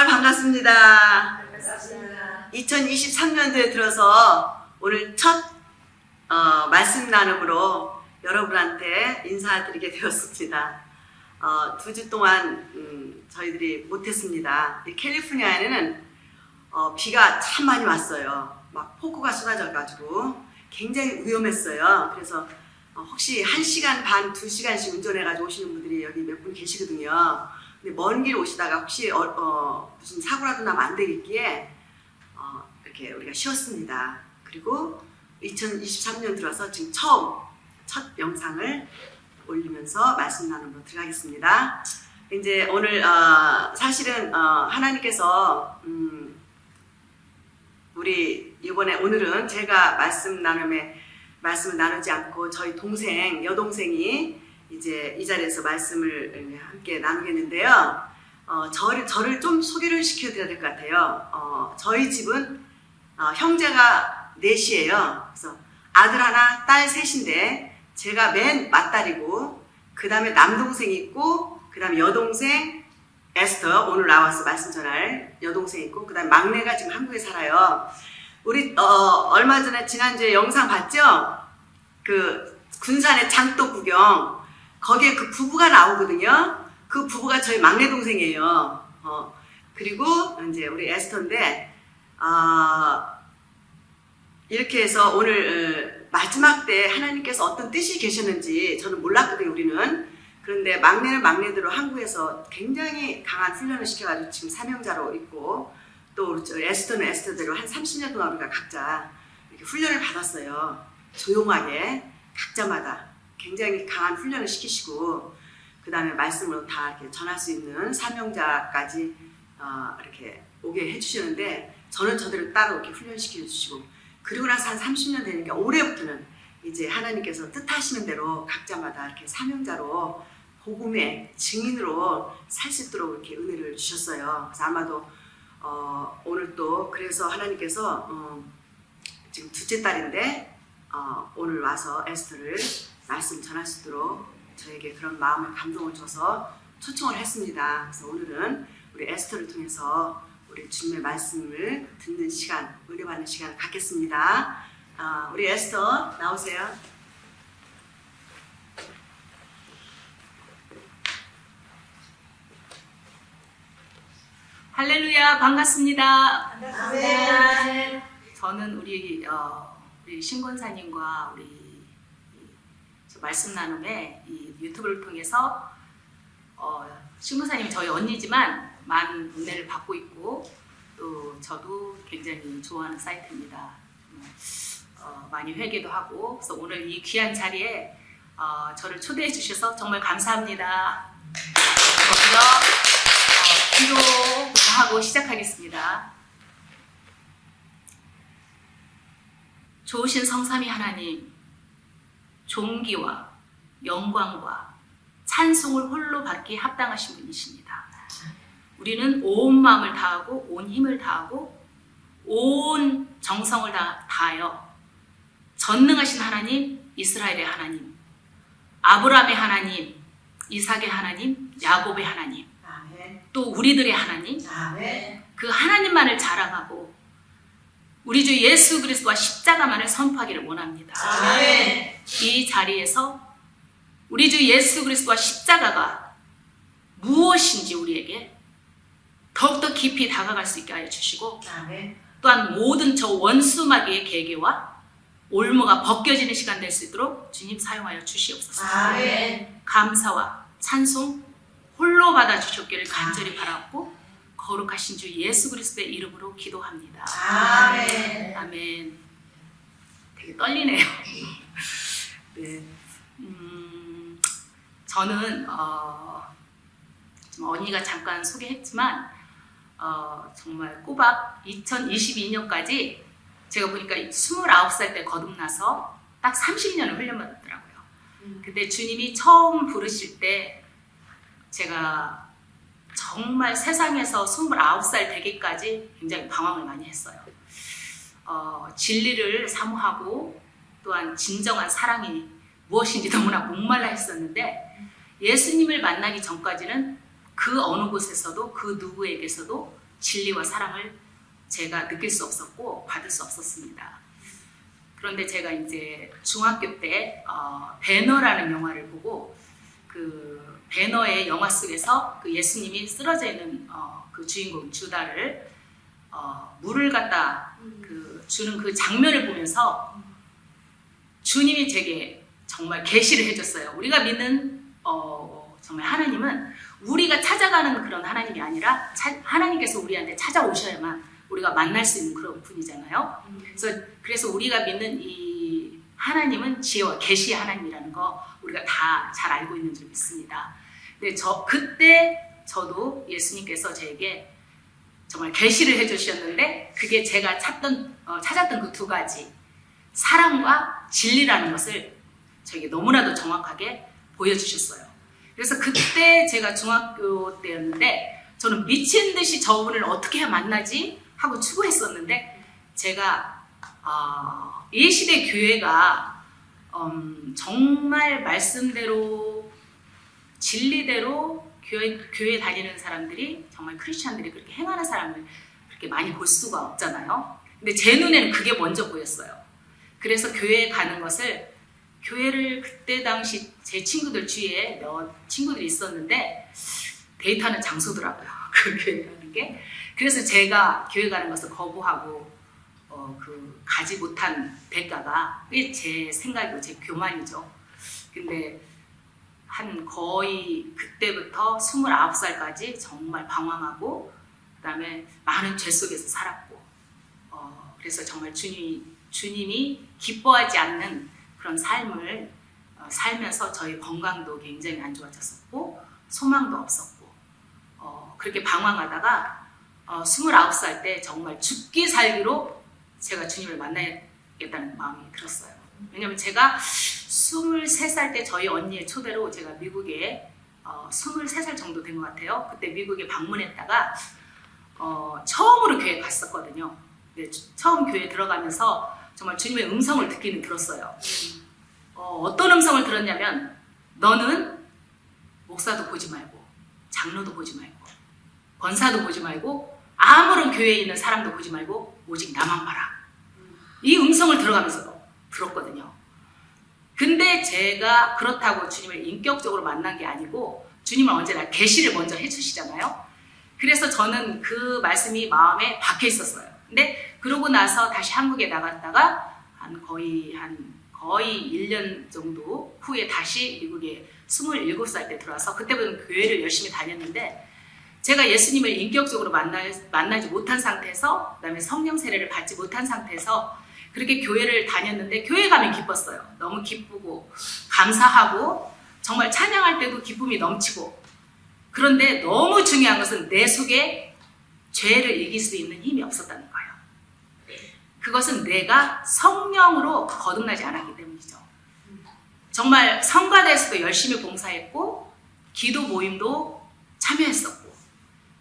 정말 반갑습니다. 반갑습니다. 2023년도에 들어서 오늘 첫 말씀 나눔으로 여러분한테 인사드리게 되었습니다. 2주 동안 저희들이 못했습니다. 캘리포니아에는 비가 참 많이 왔어요. 막 폭우가 쏟아져가지고 굉장히 위험했어요. 그래서 혹시 1시간 반, 2시간씩 운전해가지고 오시는 분들이 여기 몇 분 계시거든요. 근데 먼 길 오시다가 혹시 무슨 사고라도 나면 안 되겠기에 이렇게 우리가 쉬었습니다. 그리고 2023년 들어서 지금 첫 영상을 올리면서 말씀 나눔으로 들어가겠습니다. 이제 오늘 사실은 하나님께서 우리 오늘은 제가 말씀을 나누지 않고 저희 여동생이 이제 이 자리에서 말씀을 함께 나누겠는데요. 저를 좀 소개를 시켜드려야 될 것 같아요. 저희 집은 형제가 4이에요. 그래서 아들 하나, 딸 3인데 제가 맨 맏딸이고 그 다음에 남동생이 있고 그 다음에 여동생 에스터, 오늘 나와서 말씀 전할 여동생이 있고 그 다음에 막내가 지금 한국에 살아요. 우리 얼마 전에 지난주에 영상 봤죠? 그 군산의 장독 구경, 거기에 그 부부가 나오거든요. 그 부부가 저희 막내 동생이에요. 그리고 이제 우리 에스터인데 이렇게 해서 오늘 마지막 때 하나님께서 어떤 뜻이 계셨는지 저는 몰랐거든요, 우리는. 그런데 막내는 막내대로 한국에서 굉장히 강한 훈련을 시켜가지고 지금 사명자로 있고, 또 우리 에스터는 에스터대로 한 30년 동안 우리가 각자 이렇게 훈련을 받았어요. 조용하게 각자마다 굉장히 강한 훈련을 시키시고, 그 다음에 말씀으로 다 이렇게 전할 수 있는 사명자까지 이렇게 오게 해주시는데, 저는 저대로 따로 이렇게 훈련시켜 주시고, 그리고 나서 한 30년 되니까 올해부터는 이제 하나님께서 뜻하시는 대로 각자마다 이렇게 사명자로 복음의 증인으로 살 수 있도록 이렇게 은혜를 주셨어요. 그래서 아마도 오늘 또 그래서 하나님께서 지금 둘째 딸인데 오늘 와서 에스터를 말씀 전할 수 있도록 저에게 그런 마음의 감동을 줘서 초청을 했습니다. 그래서 오늘은 우리 에스터를 통해서 우리 주님의 말씀을 듣는 시간, 은혜받는 시간을 갖겠습니다. 우리 에스터 나오세요. 할렐루야, 반갑습니다. 반갑습니다. 저는 우리 신권사님과 우리 말씀 나눔에 이 유튜브를 통해서 신권사님이 저희 언니지만 많은 은혜를 받고 있고, 또 저도 굉장히 좋아하는 사이트입니다. 많이 회개도 하고, 그래서 오늘 이 귀한 자리에 저를 초대해 주셔서 정말 감사합니다. 먼저 기도부터 하고 시작하겠습니다. 좋으신 성삼위 하나님, 존귀와 영광과 찬송을 홀로 받기에 합당하신 분이십니다. 우리는 온 마음을 다하고 온 힘을 다하고 온 정성을 다하여 전능하신 하나님, 이스라엘의 하나님, 아브라함의 하나님, 이삭의 하나님, 야곱의 하나님, 또 우리들의 하나님, 그 하나님만을 자랑하고 우리 주 예수 그리스도와 십자가만을 선포하기를 원합니다. 이 자리에서 우리 주 예수 그리스도와 십자가가 무엇인지 우리에게 더욱더 깊이 다가갈 수 있게 하여 주시고, 또한 모든 저 원수마귀의 계계와 올무가 벗겨지는 시간 될 수 있도록 주님 사용하여 주시옵소서. 감사와 찬송 홀로 받아주셨기를 간절히 바라고 거룩하신 주 예수 그리스도의 이름으로 기도합니다. 아멘. 되게 떨리네요. 네. 저는 언니가 잠깐 소개했지만 정말 꼬박 2022년까지 제가 보니까 29살 때 거듭나서 딱 30년을 훈련받았더라고요. 근데 주님이 처음 부르실 때 제가 정말 세상에서 29살 되기까지 굉장히 방황을 많이 했어요. 진리를 사모하고 또한 진정한 사랑이 무엇인지 너무나 목말라 했었는데, 예수님을 만나기 전까지는 그 어느 곳에서도 그 누구에게서도 진리와 사랑을 제가 느낄 수 없었고 받을 수 없었습니다. 그런데 제가 이제 중학교 때 배너라는 영화를 보고 그 배너의 영화 속에서 그 예수님이 쓰러져 있는 그 주인공 주다를 물을 갖다 그 주는 그 장면을 보면서 주님이 제게 정말 계시를 해줬어요. 우리가 믿는 정말 하나님은 우리가 찾아가는 그런 하나님이 아니라 하나님께서 우리한테 찾아오셔야만 우리가 만날 수 있는 그런 분이잖아요. 그래서 우리가 믿는 이 하나님은 지혜와 계시의 하나님이라는 거 우리가 다 잘 알고 있는 줄 믿습니다. 근데 그때 저도 예수님께서 저에게 정말 계시를 해주셨는데 그게 제가 찾았던 그 두 가지 사랑과 진리라는 것을 저에게 너무나도 정확하게 보여주셨어요. 그래서 그때 제가 중학교 때였는데 저는 미친 듯이 저분을 어떻게 해야 만나지 하고 추구했었는데 제가 이 시대 교회가 정말 말씀대로 진리대로 교회 다니는 사람들이 정말 크리스찬들이 그렇게 행하는 사람을 그렇게 많이 볼 수가 없잖아요. 근데 제 눈에는 그게 먼저 보였어요. 그래서 교회에 가는 것을 교회를 그때 당시 제 친구들 주위에 몇 친구들이 있었는데 데이트하는 장소더라고요. 그 교회 가는 게. 그래서 제가 교회 가는 것을 거부하고 가지 못한 대가가 그게 제 생각이고 제 교만이죠. 근데 한 거의 그때부터 29살까지 정말 방황하고 그다음에 많은 죄 속에서 살았고 그래서 정말 주님이 기뻐하지 않는 그런 삶을 살면서 저희 건강도 굉장히 안 좋아졌었고 소망도 없었고 그렇게 방황하다가 29살 때 정말 죽기 살기로 제가 주님을 만나야겠다는 마음이 들었어요. 왜냐하면 제가 23살 때 저희 언니의 초대로 제가 미국에 23살 정도 된 것 같아요. 그때 미국에 방문했다가 처음으로 교회 갔었거든요. 처음 교회 들어가면서 정말 주님의 음성을 듣기는 들었어요. 어떤 음성을 들었냐면 너는 목사도 보지 말고 장로도 보지 말고 권사도 보지 말고 아무런 교회에 있는 사람도 보지 말고 오직 나만 봐라. 이 음성을 들었거든요. 근데 제가 그렇다고 주님을 인격적으로 만난 게 아니고 주님은 언제나 계시를 먼저 해주시잖아요. 그래서 저는 그 말씀이 마음에 박혀 있었어요. 근데 그러고 나서 다시 한국에 나갔다가 거의 1년 정도 후에 다시 미국에 27살 때 들어와서 그때부터는 교회를 열심히 다녔는데 제가 예수님을 인격적으로 만나지 못한 상태에서 그다음에 성령 세례를 받지 못한 상태에서 그렇게 교회를 다녔는데 교회 가면 기뻤어요. 너무 기쁘고 감사하고 정말 찬양할 때도 기쁨이 넘치고 그런데 너무 중요한 것은 내 속에 죄를 이길 수 있는 힘이 없었다는 거예요. 그것은 내가 성령으로 거듭나지 않았기 때문이죠. 정말 성가대에서도 열심히 봉사했고 기도 모임도 참여했었고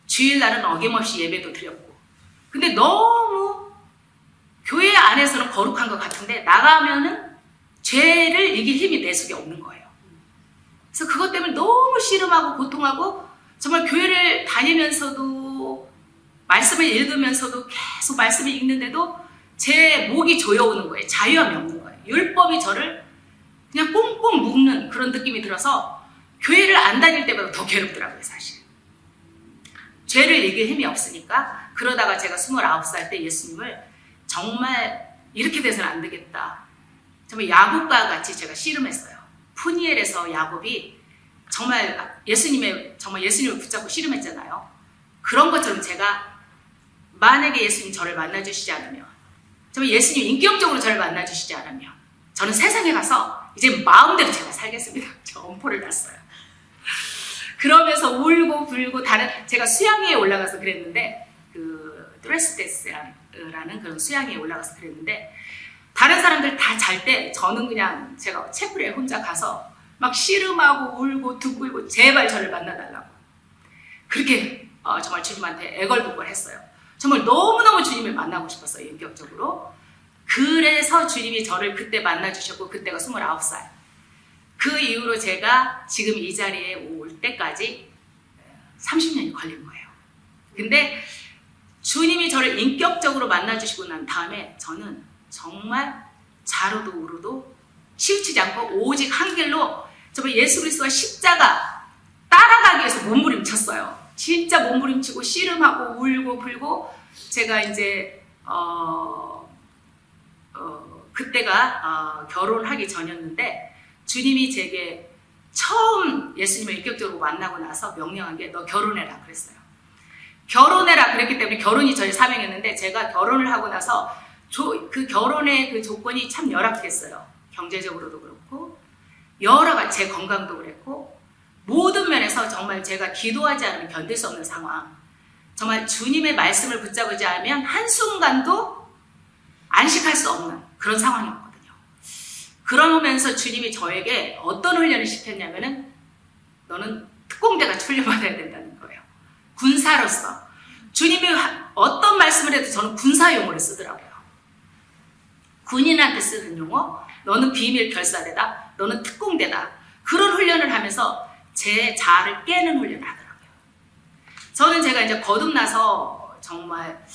주일날은 어김없이 예배도 드렸고 근데 너무 교회 안에서는 거룩한 것 같은데 나가면은 죄를 이길 힘이 내 속에 없는 거예요. 그래서 그것 때문에 너무 씨름하고 고통하고 정말 교회를 다니면서도 말씀을 읽으면서도 계속 말씀을 읽는데도 제 목이 조여오는 거예요. 자유함이 없는 거예요. 율법이 저를 그냥 꽁꽁 묶는 그런 느낌이 들어서 교회를 안 다닐 때보다 더 괴롭더라고요, 사실. 죄를 이길 힘이 없으니까 그러다가 제가 29살 때 예수님을 정말 이렇게 돼서는 안 되겠다. 정말 야곱과 같이 제가 씨름했어요. 푸니엘에서 야곱이 정말 예수님을 붙잡고 씨름했잖아요. 그런 것처럼 제가 만약에 예수님 저를 만나주시지 않으면 정말 예수님 인격적으로 저를 만나주시지 않으면 저는 세상에 가서 이제 마음대로 제가 살겠습니다. 저 엄포를 놨어요. 그러면서 울고 불고 제가 수양회에 올라가서 그랬는데 그 트레스데스라는 그런 수양회에 올라가서 그랬는데 다른 사람들 다 잘 때 저는 그냥 제가 채플에 혼자 가서 막 씨름하고 울고 둥글고 제발 저를 만나달라고 그렇게 정말 주님한테 애걸복걸 했어요. 정말 너무너무 주님을 만나고 싶었어요. 인격적으로. 그래서 주님이 저를 그때 만나주셨고 그때가 29살. 그 이후로 제가 지금 이 자리에 올 때까지 30년이 걸린 거예요. 근데 주님이 저를 인격적으로 만나주시고 난 다음에 저는 정말 좌로도 우로도 치우치지 않고 오직 한 길로 정말 예수 그리스도와 십자가 따라가기 위해서 몸부림쳤어요. 진짜 몸부림치고 씨름하고 울고 불고 제가 이제 그때가 결혼하기 전이었는데 주님이 제게 처음 예수님을 인격적으로 만나고 나서 명령한 게 너 결혼해라 그랬어요. 결혼해라 그랬기 때문에 결혼이 저의 사명이었는데 제가 결혼을 하고 나서 그 결혼의 그 조건이 참 열악했어요. 경제적으로도 그렇고 여러 가지 제 건강도 그랬고 모든 면에서 정말 제가 기도하지 않으면 견딜 수 없는 상황, 정말 주님의 말씀을 붙잡지 않으면 한순간도 안식할 수 없는 그런 상황이었거든요. 그러면서 주님이 저에게 어떤 훈련을 시켰냐면은 너는 특공대가 훈련받아야 된다는 거예요. 군사로서. 주님이 어떤 말씀을 해도 저는 군사 용어를 쓰더라고요. 군인한테 쓰는 용어, 너는 비밀 결사대다, 너는 특공대다. 그런 훈련을 하면서 제 자아를 깨는 훈련을 하더라고요. 저는 제가 이제 거듭나서 정말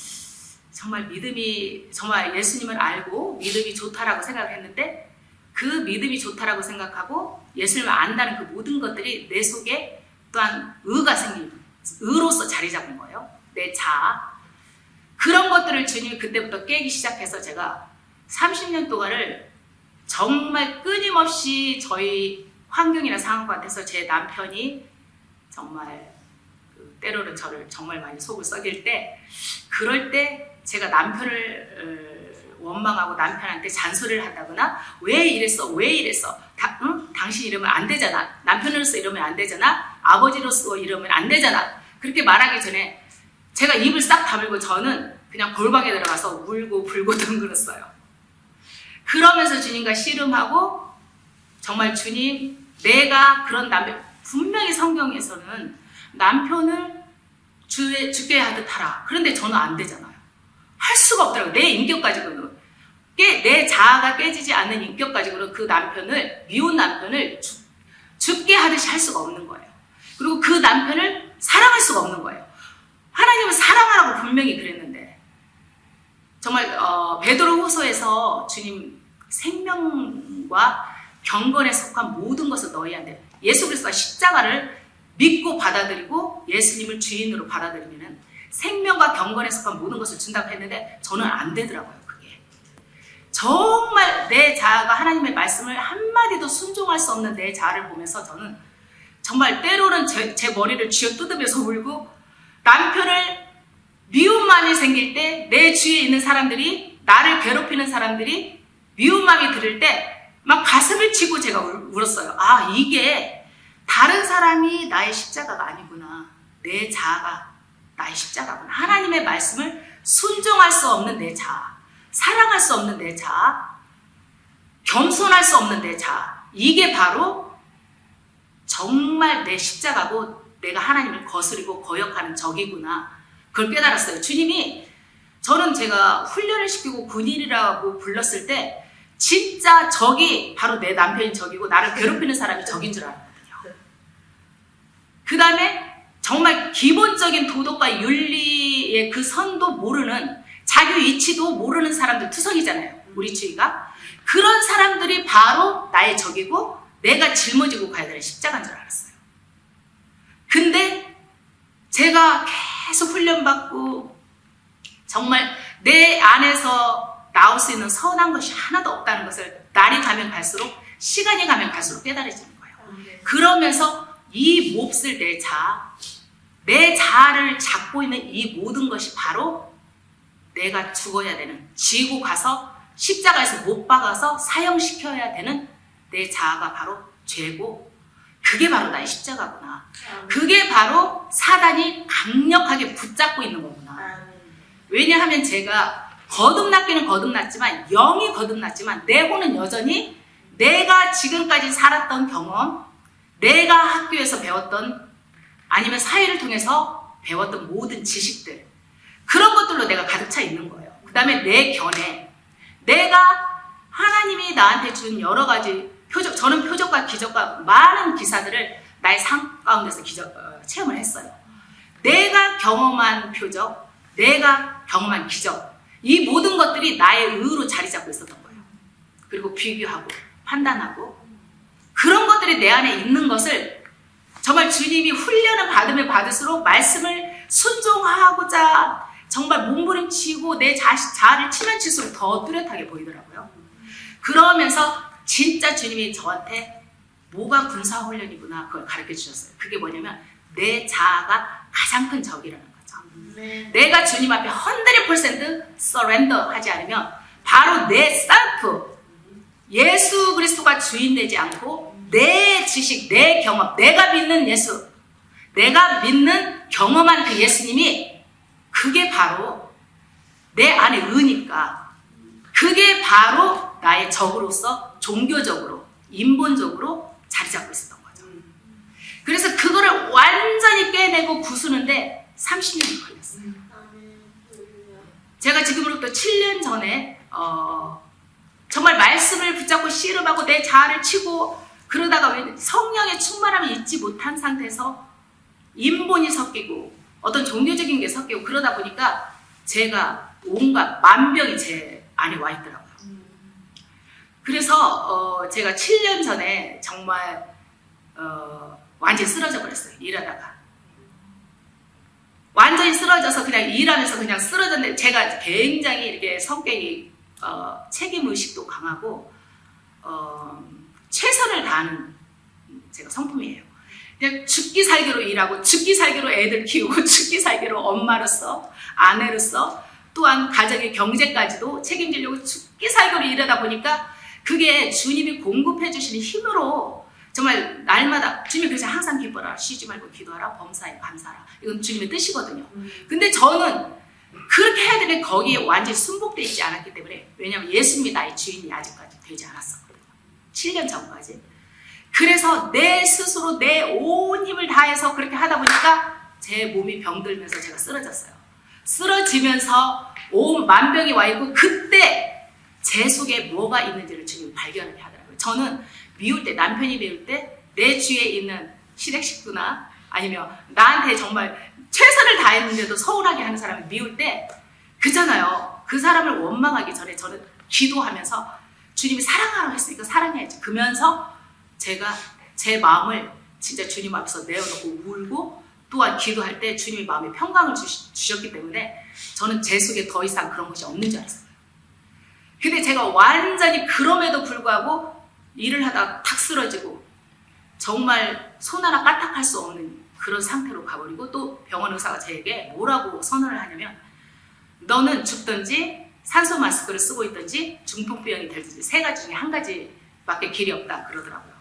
믿음이, 정말 예수님을 알고 믿음이 좋다라고 생각했는데 그 믿음이 좋다라고 생각하고 예수님을 안다는 그 모든 것들이 내 속에 또한 의가 생기는, 의로서 자리 잡은 거예요. 내 자아. 그런 것들을 주님이 그때부터 깨기 시작해서 제가 30년 동안을 정말 끊임없이 저희 환경이나 상황 같아서 제 남편이 정말 때로는 저를 정말 많이 속을 썩일 때, 그럴 때 제가 남편을 원망하고 남편한테 잔소리를 한다거나 왜 이랬어? 당신 이러면 안 되잖아. 남편으로서 이러면 안 되잖아. 아버지로서 이러면 안 되잖아. 그렇게 말하기 전에 제가 입을 싹 다물고 저는 그냥 골방에 들어가서 울고 불고 덩그렀어요. 그러면서 주님과 씨름하고 정말 주님, 내가 그런 남편, 분명히 성경에서는 남편을 죽게 하듯 하라. 그런데 저는 안 되잖아요. 할 수가 없더라고요. 내 인격 가지고는. 내 자아가 깨지지 않는 인격 가지고는 그 남편을, 미운 남편을 죽게 하듯이 할 수가 없는 거예요. 그리고 그 남편을 사랑할 수가 없는 거예요. 하나님은 사랑하라고 분명히 그랬는데 정말 베드로후서에서 주님 생명과 경건에 속한 모든 것을 너희한테, 예수 그리스도와 십자가를 믿고 받아들이고 예수님을 주인으로 받아들이면 생명과 경건에 속한 모든 것을 준다고 했는데 저는 안 되더라고요. 그게 정말 내 자아가 하나님의 말씀을 한마디도 순종할 수 없는 내 자아를 보면서 저는 정말 때로는 제 머리를 쥐어뜯으면서 울고, 남편을 미움만이 생길 때 내 주위에 있는 사람들이, 나를 괴롭히는 사람들이 미움감이 들을 때 막 가슴을 치고 제가 울었어요. 아, 이게 다른 사람이 나의 십자가가 아니구나. 내 자아가 나의 십자가구나. 하나님의 말씀을 순종할 수 없는 내 자아, 사랑할 수 없는 내 자아, 겸손할 수 없는 내 자아, 이게 바로 정말 내 십자가고 내가 하나님을 거스리고 거역하는 적이구나. 그걸 깨달았어요. 주님이, 저는 제가 훈련을 시키고 군인이라고 불렀을 때 진짜 적이 바로 내 남편이 적이고 나를 괴롭히는 사람이 적인 줄 알았거든요. 그 다음에 정말 기본적인 도덕과 윤리의 그 선도 모르는, 자기 위치도 모르는 사람들 투성이잖아요. 우리 주위가. 그런 사람들이 바로 나의 적이고 내가 짊어지고 가야 되는 십자가인 줄 알았어요. 근데 제가 계속 훈련받고 정말 내 안에서 나올 수 있는 선한 것이 하나도 없다는 것을 날이 가면 갈수록, 시간이 가면 갈수록 깨달아지는 거예요. 그러면서 이 몹쓸 내 자아를 잡고 있는 이 모든 것이 바로 내가 죽어야 되는, 지고 가서 십자가에서 못 박아서 사형시켜야 되는 내 자아가 바로 죄고, 그게 바로 나의 십자가구나. 그게 바로 사단이 강력하게 붙잡고 있는 거구나. 왜냐하면 제가 거듭났기는 거듭났지만, 영이 거듭났지만 내 혼은 여전히 내가 지금까지 살았던 경험, 내가 학교에서 배웠던, 아니면 사회를 통해서 배웠던 모든 지식들, 그런 것들로 내가 가득 차 있는 거예요. 그 다음에 내 견해, 내가 하나님이 나한테 준 여러 가지 표적, 저는 표적과 기적과 많은 기사들을 나의 삶 가운데서 체험을 했어요. 내가 경험한 표적, 내가 경험한 기적, 이 모든 것들이 나의 의로 자리 잡고 있었던 거예요. 그리고 비교하고 판단하고 그런 것들이 내 안에 있는 것을 정말 주님이 훈련을 받으면 받을수록 말씀을 순종하고자 정말 몸부림치고 내 자아를 치면 칠수록 더 뚜렷하게 보이더라고요. 그러면서 진짜 주님이 저한테 뭐가 군사훈련이구나 그걸 가르쳐 주셨어요. 그게 뭐냐면 내 자아가 가장 큰 적이라는 거죠. 내가 주님 앞에 100% surrender 하지 않으면 바로 내 셀프, 예수 그리스도가 주인 되지 않고 내 지식, 내 경험, 내가 믿는 예수, 내가 믿는 경험한 그 예수님이 그게 바로 내 안에 의니까 그게 바로 나의 적으로서 종교적으로, 인본적으로 자리 잡고 있었던 거죠. 그래서 그거를 완전히 깨내고 부수는데 30년이 걸렸어요. 제가 지금으로부터 7년 전에 정말 말씀을 붙잡고 씨름하고 내 자아를 치고 그러다가 성령의 충만함이 있지 못한 상태에서 인본이 섞이고 어떤 종교적인 게 섞이고 그러다 보니까 제가 온갖 만병이 제 안에 와 있더라고요. 그래서 제가 7년 전에 정말 완전히 쓰러져 버렸어요. 일하다가. 완전히 쓰러져서 그냥 일하면서 그냥 쓰러졌는데 제가 굉장히 이렇게 성격이 책임의식도 강하고 최선을 다하는 제가 성품이에요. 그냥 죽기 살기로 일하고 죽기 살기로 애들 키우고 죽기 살기로 엄마로서 아내로서 또한 가정의 경제까지도 책임지려고 죽기 살기로 일하다 보니까 그게 주님이 공급해 주시는 힘으로 정말 날마다 주님이 그래서 항상 기뻐라, 쉬지 말고 기도하라, 범사에 감사하라. 이건 주님의 뜻이거든요. 근데 저는 그렇게 해야 되는데 거기에 완전히 순복되어 있지 않았기 때문에 왜냐하면 예수님이 나의 주인이 아직까지 되지 않았었거든요. 7년 전까지. 그래서 내 스스로 내 온 힘을 다해서 그렇게 하다 보니까 제 몸이 병들면서 제가 쓰러졌어요. 쓰러지면서 온 만병이 와 있고 그때 제 속에 뭐가 있는지를 주님이 발견하게 하더라고요. 저는 미울 때, 남편이 미울 때 내 주위에 있는 시댁 식구나 아니면 나한테 정말 최선을 다했는데도 서운하게 하는 사람을 미울 때 그잖아요. 그 사람을 원망하기 전에 저는 기도하면서 주님이 사랑하라고 했으니까 사랑해야지. 그러면서 제가 제 마음을 진짜 주님 앞에서 내어놓고 울고 또한 기도할 때 주님이 마음에 평강을 주셨기 때문에 저는 제 속에 더 이상 그런 것이 없는 줄 알았어요. 근데 제가 완전히 그럼에도 불구하고 일을 하다가 탁 쓰러지고 정말 손 하나 까딱할 수 없는 그런 상태로 가버리고 또 병원 의사가 제게 뭐라고 선언을 하냐면 너는 죽든지 산소 마스크를 쓰고 있든지 중풍병이 될든지 세 가지 중에 한 가지밖에 길이 없다 그러더라고요.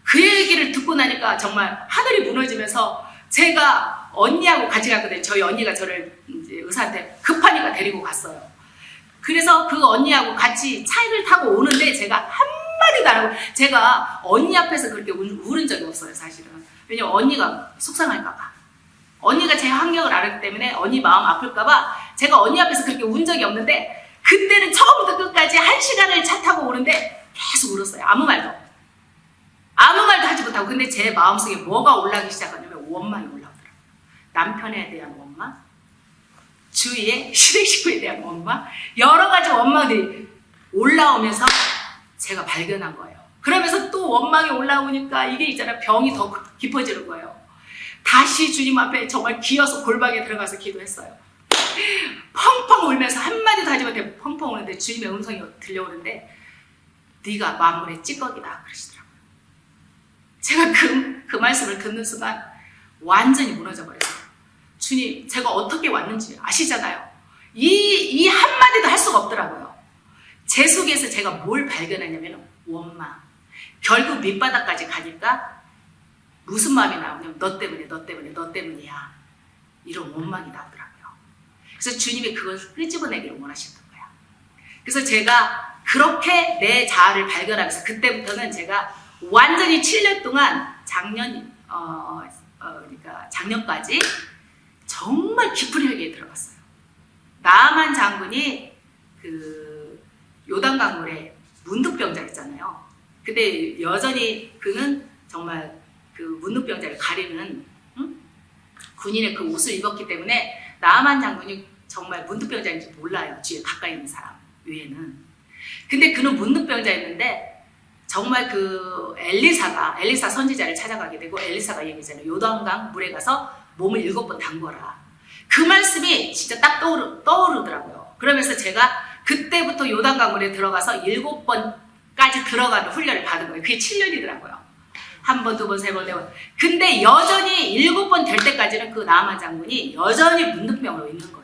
그 얘기를 듣고 나니까 정말 하늘이 무너지면서 제가 언니하고 같이 갔거든요. 저희 언니가 저를 이제 의사한테 급하니까 데리고 갔어요. 그래서 그 언니하고 같이 차를 타고 오는데 제가 한마디도 안 하고 제가 언니 앞에서 그렇게 울은 적이 없어요. 사실은. 왜냐면 언니가 속상할까봐. 언니가 제 환경을 알았기 때문에 언니 마음 아플까봐 제가 언니 앞에서 그렇게 운 적이 없는데 그때는 처음부터 끝까지 1시간을 차 타고 오는데 계속 울었어요. 아무 말도 하지 못하고. 근데 제 마음속에 뭐가 올라가기 시작하냐면 원망이 올라오더라고요. 남편에 대한 원망, 주위의 시댁 식구에 대한 원망, 여러 가지 원망들이 올라오면서 제가 발견한 거예요. 그러면서 또 원망이 올라오니까 이게 있잖아요. 병이 더 깊어지는 거예요. 다시 주님 앞에 정말 기어서 골방에 들어가서 기도했어요. 펑펑 울면서 한마디도 하지 못해 펑펑 우는데 주님의 음성이 들려오는데 네가 만물의 찌꺼기다 그러시더라고요. 제가 그 말씀을 듣는 순간 완전히 무너져 버렸어요. 주님, 제가 어떻게 왔는지 아시잖아요. 이 한마디도 할 수가 없더라고요. 제 속에서 제가 뭘 발견했냐면 원망. 결국 밑바닥까지 가니까 무슨 마음이 나오냐면 너 때문이야. 이런 원망이 나오더라고요. 그래서 주님이 그걸 끄집어내기를 원하셨던 거야. 그래서 제가 그렇게 내 자아를 발견하면서 그때부터는 제가 완전히 7년 동안 그러니까 작년까지 정말 깊은 혈기에 들어갔어요. 나만 장군이 그 요단강물에 문득병자 있잖아요. 근데 여전히 그는 정말 그 문득병자를 가리는 군인의 그 옷을 입었기 때문에 나만 장군이 정말 문득병자인지 몰라요. 주위에 가까이 있는 사람 외에는. 근데 그는 문득병자였는데 정말 그 엘리사 선지자를 찾아가게 되고 엘리사가 얘기했잖아요. 요단강 물에 가서 몸을 7번 담궈라. 그 말씀이 진짜 딱 떠오르더라고요. 그러면서 제가 그때부터 요단강 물에 들어가서 7번까지 들어가는 훈련을 받은 거예요. 그게 7년이더라고요. 1번, 2번, 3번, 4번. 근데 여전히 7번 될 때까지는 그 나아만 장군이 여전히 문득병으로 있는 거예요.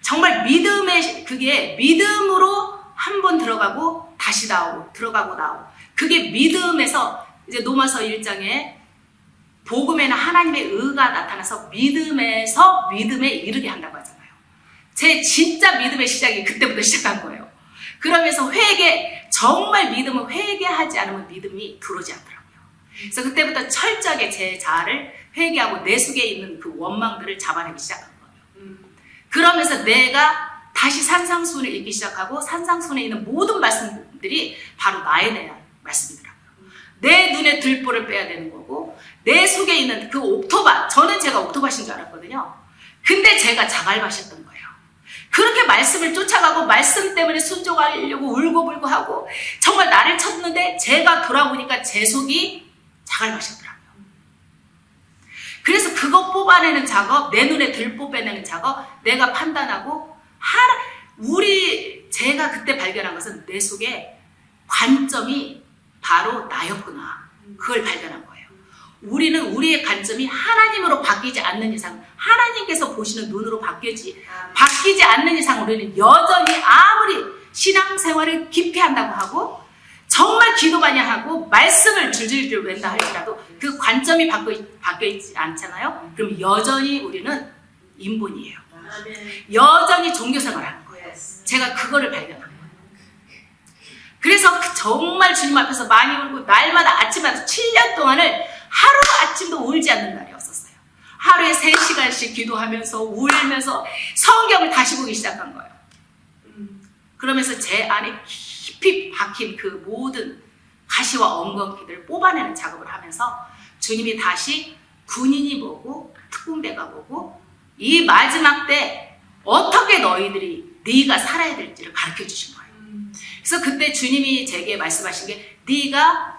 정말 그게 믿음으로 한 번 들어가고 다시 나오고 들어가고 나오고. 그게 믿음에서 이제 로마서 1장에 복음에는 하나님의 의가 나타나서 믿음에서 믿음에 이르게 한다고 하잖아요. 제 진짜 믿음의 시작이 그때부터 시작한 거예요. 그러면서 정말 믿음은 회개하지 않으면 믿음이 들어오지 않더라고요. 그래서 그때부터 철저하게 제 자아를 회개하고 내 속에 있는 그 원망들을 잡아내기 시작한 거예요. 그러면서 내가 다시 산상수훈을 읽기 시작하고 산상수훈에 있는 모든 말씀들이 바로 나에 대한 말씀이더라고요. 내 눈에 들보를 빼야 되는 거고 내 속에 있는 그 옥토밭, 저는 제가 옥토밭인 줄 알았거든요. 근데 제가 자갈밭이었던 거예요. 그렇게 말씀을 쫓아가고 말씀 때문에 순종하려고 울고불고 하고 정말 나를 쳤는데 제가 돌아보니까 제 속이 자갈밭이었더라고요. 그래서 그거 뽑아내는 작업, 내 눈에 들보 빼내는 작업, 내가 판단하고 제가 그때 발견한 것은 내 속에 관점이 바로 나였구나. 그걸 발견한 거예요. 우리는 우리의 관점이 하나님으로 바뀌지 않는 이상, 하나님께서 보시는 눈으로 바뀌지 않는 이상 우리는 여전히 아무리 신앙생활을 깊이 한다고 하고 정말 기도 많이 하고 말씀을 줄줄줄 웬다 할지라도 그 관점이 바뀌지 않잖아요. 그럼 여전히 우리는 인본이에요. 여전히 종교생활을 하는 거예요. 제가 그거를 발견한 거예요. 그래서 정말 주님 앞에서 많이 울고 날마다 아침마다 7년 동안을 하루아침도 울지 않는 날이 없었어요. 하루에 3시간씩 기도하면서 울면서 성경을 다시 보기 시작한 거예요. 그러면서 제 안에 깊이 박힌 그 모든 가시와 엉겅퀴들을 뽑아내는 작업을 하면서 주님이 다시 군인이 뭐고 특공대가 뭐고 이 마지막 때 어떻게 네가 살아야 될지를 가르쳐 주신 거예요. 그래서 그때 주님이 제게 말씀하신 게 네가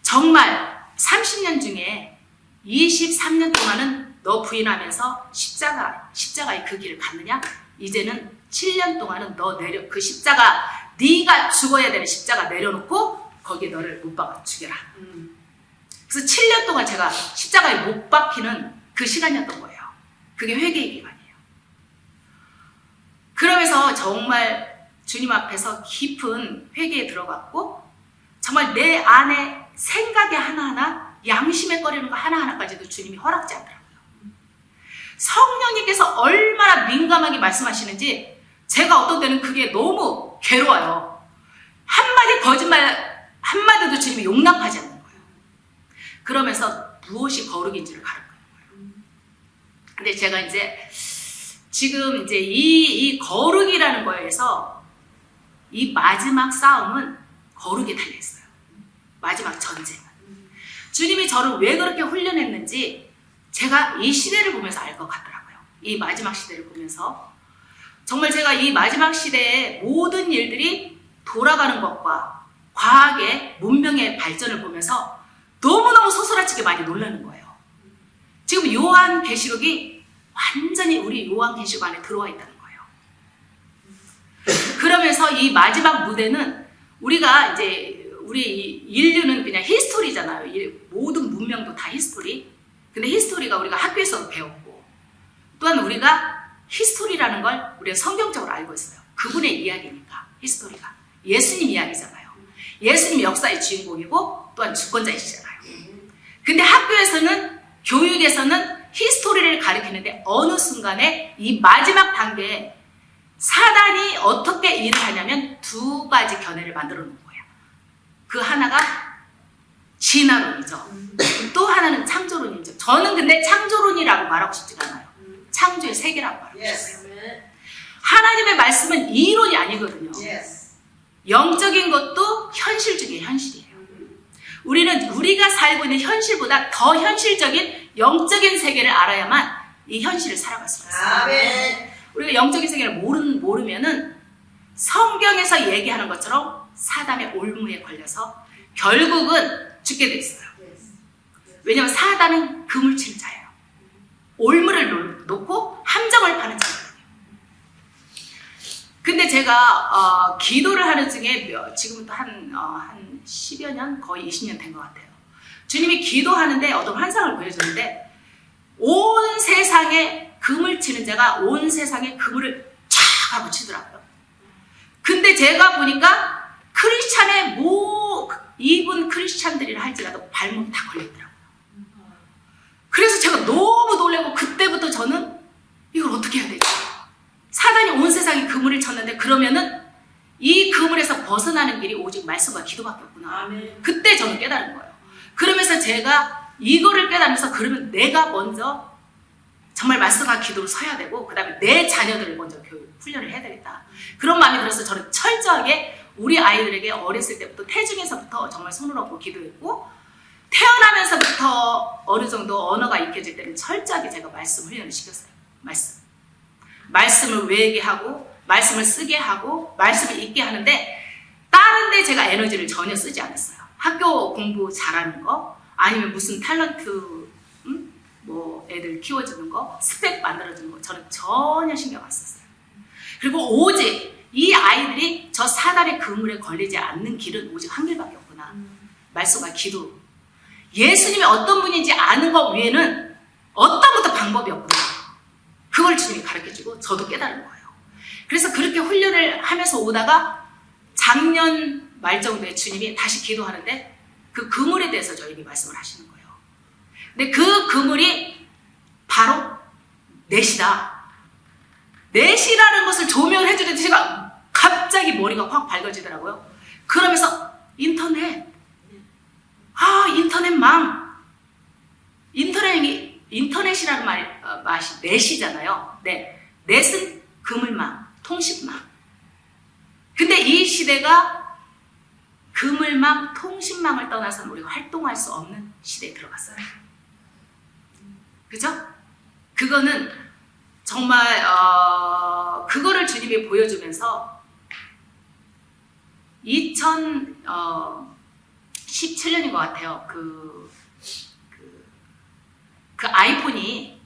정말 30년 중에 23년 동안은 너 부인하면서 십자가의 그 길을 갔느냐? 이제는 7년 동안은 그 십자가, 네가 죽어야 되는 십자가 내려놓고 거기에 너를 못 박아 죽여라. 그래서 7년 동안 제가 십자가에 못 박히는 그 시간이었던 거예요. 그게 회개의 기간이에요. 그러면서 정말 주님 앞에서 깊은 회개에 들어갔고 정말 내 안에 생각이 하나하나 양심에 꺼리는 거 하나하나까지도 주님이 허락지 않더라고요. 성령님께서 얼마나 민감하게 말씀하시는지 제가 어떤 때는 그게 너무 괴로워요. 한마디 거짓말 한마디도 주님이 용납하지 않는 거예요. 그러면서 무엇이 거룩인지를 가르치는 거예요. 근데 제가 이제 지금 이제 이 거룩이라는 거에서 이 마지막 싸움은 거룩에 달려있어요. 마지막 전쟁은. 주님이 저를 왜 그렇게 훈련했는지 제가 이 시대를 보면서 알 것 같더라고요. 이 마지막 시대를 보면서 정말 제가 이 마지막 시대의 모든 일들이 돌아가는 것과 과학의 문명의 발전을 보면서 너무너무 소스라치게 많이 놀라는 거예요. 지금 요한계시록이 완전히 우리 요한계시록 안에 들어와 있다는 거예요. 그러면서 이 마지막 무대는 우리가 이제 우리 인류는 그냥 히스토리잖아요. 모든 문명도 다 히스토리. 근데 히스토리가 우리가 학교에서 배웠고 또한 우리가 히스토리라는 걸 우리가 성경적으로 알고 있어요. 그분의 이야기니까 히스토리가. 예수님 이야기잖아요. 예수님 역사의 주인공이고 또한 주권자이시잖아요. 근데 학교에서는 교육에서는 히스토리를 가르치는데 어느 순간에 이 마지막 단계에 사단이 어떻게 일을 하냐면 2가지 견해를 만들어 놓은 거예요. 그 하나가 진화론이죠. 또 하나는 창조론이죠. 저는 근데 창조론이라고 말하고 싶지가 않아요. 창조의 세계라고 말하고 싶어요. 하나님의 말씀은 이론이 아니거든요. 영적인 것도 현실적인 현실이에요. 우리는 우리가 살고 있는 현실보다 더 현실적인 영적인 세계를 알아야만 이 현실을 살아갈 수가 있어요. 아멘. 우리가 영적인 세계를 모르면은 성경에서 얘기하는 것처럼 사단의 올무에 걸려서 결국은 죽게 돼 있어요. 왜냐하면 사단은 금을 치는 자예요. 올무를 놓고 함정을 파는 자거든요. 근데 제가 기도를 하는 중에 지금부터 한 10여 년, 거의 20년 된 것 같아요. 주님이 기도하는데 어떤 환상을 보여주는데 온 세상에 금을 치는 자가 온 세상에 그물을 쫙 하고 치더라고요. 근데 제가 보니까 크리스찬의 이분 크리스찬들이라 할지라도 발목이 다 걸려있더라고요. 그래서 제가 너무 놀라고 그때부터 저는 이걸 어떻게 해야 되지? 사단이 온 세상에 그물을 쳤는데 그러면은 이 그물에서 벗어나는 길이 오직 말씀과 기도밖에 없구나. 아멘. 그때 저는 깨달은 거예요. 그러면서 제가 이거를 깨달으면서 그러면 내가 먼저 정말 말씀과 기도로 서야 되고 그 다음에 내 자녀들을 먼저 교육, 훈련을 해야 되겠다. 그런 마음이 들어서 저는 철저하게 우리 아이들에게 어렸을 때부터 태중에서부터 정말 손을 얹고 기도했고 태어나면서부터 어느 정도 언어가 익혀질 때는 철저하게 제가 말씀 훈련을 시켰어요. 말씀을 외우게 하고 말씀을 쓰게 하고 말씀을 읽게 하는데 다른 데 제가 에너지를 전혀 쓰지 않았어요. 학교 공부 잘하는 거 아니면 무슨 탤런트 뭐 애들 키워주는 거 스펙 만들어주는 거 저는 전혀 신경 안 썼어요. 그리고 오직 이 아이들이 저 사단의 그물에 걸리지 않는 길은 오직 한 길밖에 없구나. 말씀과 기도. 예수님이 어떤 분인지 아는 것 외에는 어떤 것도 방법이 없구나. 그걸 주님이 가르쳐주고 저도 깨달은 거예요. 그래서 그렇게 훈련을 하면서 오다가 작년 말 정도에 주님이 다시 기도하는데 그 그물에 대해서 저에게 말씀을 하시는 거예요. 근데 그 그물이 바로 넷이다. 넷이라는 것을 조명을 해주는데 제가 갑자기 머리가 확 밝아지더라고요. 그러면서 인터넷이라는 맛이 넷이잖아요. 네. 넷은 그물망, 통신망. 근데 이 시대가 그물망, 통신망을 떠나서는 우리가 활동할 수 없는 시대에 들어갔어요. 그죠? 그거는 정말 그거를 주님이 보여주면서 2017년인 것 같아요. 그 아이폰이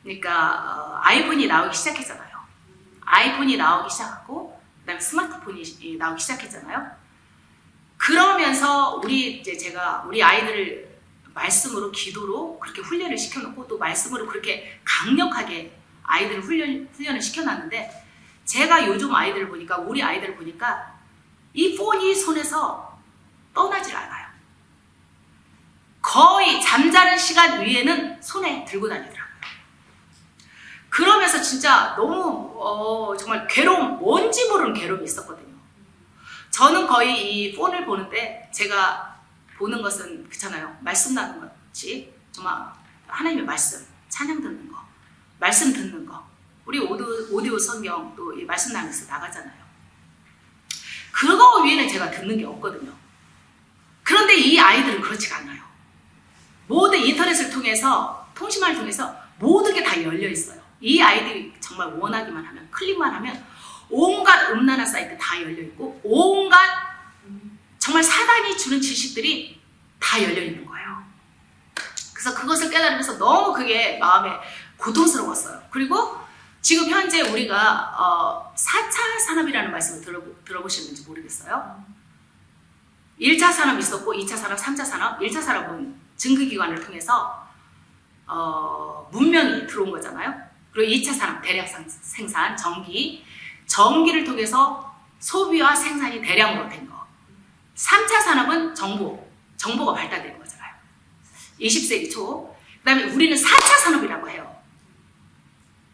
그러니까 아이폰이 나오기 시작했잖아요. 아이폰이 나오기 시작하고 그다음에 스마트폰이 나오기 시작했잖아요. 그러면서 제가 우리 아이들을 말씀으로 기도로 그렇게 훈련을 시켜놓고 또 말씀으로 그렇게 강력하게 아이들을 훈련을 시켜놨는데 제가 요즘 아이들을 보니까 우리 아이들을 보니까 이 폰이 손에서 떠나질 않아요. 거의 잠자는 시간 위에는 손에 들고 다니더라고요. 그러면서 진짜 너무 정말 괴로움, 뭔지 모르는 괴로움이 있었거든요. 저는 거의 이 폰을 보는데 제가 보는 것은 그렇잖아요. 말씀 나누는 것이 정말 하나님의 말씀, 찬양 듣는 거, 말씀 듣는 거. 우리 오디오 성경 또 이 말씀 나누면서 나가잖아요. 그거 위에는 제가 듣는 게 없거든요. 그런데 이 아이들은 그렇지가 않아요. 모든 인터넷을 통해서, 통신망을 통해서 모든 게 다 열려 있어요. 이 아이들이 정말 원하기만 하면, 클릭만 하면 온갖 음란한 사이트 다 열려 있고 온갖 정말 사단이 주는 지식들이 다 열려 있는 거예요. 그래서 그것을 깨달으면서 너무 그게 마음에 고통스러웠어요. 그리고 지금 현재 우리가 4차 산업이라는 말씀을 들어보셨는지 모르겠어요. 1차 산업이 있었고 2차 산업, 3차 산업. 1차 산업은 증거기관을 통해서 문명이 들어온 거잖아요. 그리고 2차 산업, 대량 생산, 전기를 통해서 소비와 생산이 대량으로 된 거. 3차 산업은 정보가 발달된 거잖아요. 20세기 초. 그 다음에 우리는 4차 산업이라고 해요.